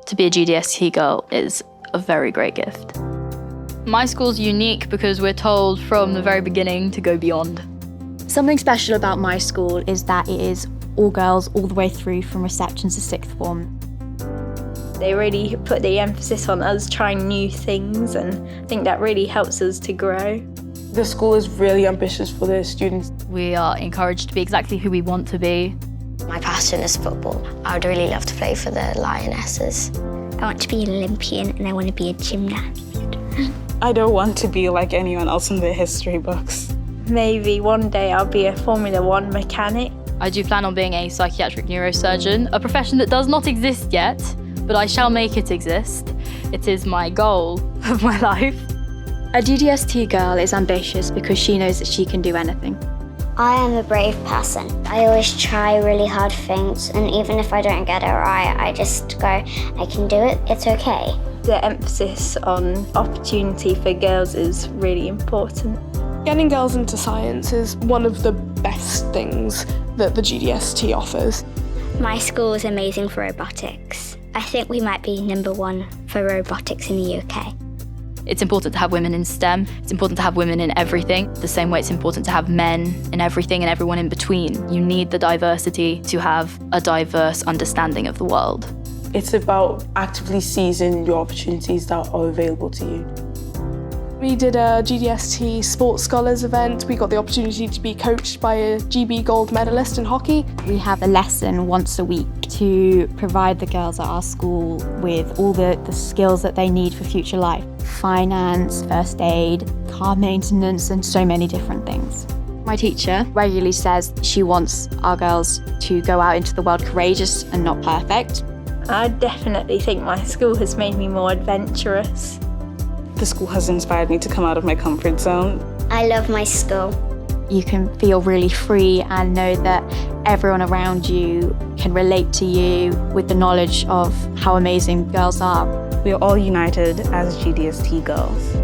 To be a GDST girl is a very great gift. My school's unique because we're told from the very beginning to go beyond. Something special about my school is that it is all girls all the way through from reception to sixth form. They really put the emphasis on us trying new things, and I think that really helps us to grow. The school is really ambitious for their students. We are encouraged to be exactly who we want to be. My passion is football. I would really love to play for the Lionesses. I want to be an Olympian and I want to be a gymnast. I don't want to be like anyone else in the history books. Maybe one day I'll be a Formula One mechanic. I do plan on being a psychiatric neurosurgeon, a profession that does not exist yet, but I shall make it exist. It is my goal of my life. A GDST girl is ambitious because she knows that she can do anything. I am a brave person. I always try really hard things, and even if I don't get it right, I just go, I can do it, it's okay. The emphasis on opportunity for girls is really important. Getting girls into science is one of the best things that the GDST offers. My school is amazing for robotics. I think we might be #1 for robotics in the UK. It's important to have women in STEM. It's important to have women in everything. The same way it's important to have men in everything and everyone in between. You need the diversity to have a diverse understanding of the world. It's about actively seizing your opportunities that are available to you. We did a GDST Sports Scholars event. We got the opportunity to be coached by a GB gold medalist in hockey. We have a lesson once a week to provide the girls at our school with all the skills that they need for future life. Finance, first aid, car maintenance, and so many different things. My teacher regularly says she wants our girls to go out into the world courageous and not perfect. I definitely think my school has made me more adventurous. The school has inspired me to come out of my comfort zone. I love my school. You can feel really free and know that everyone around you can relate to you with the knowledge of how amazing girls are. We are all united as GDST girls.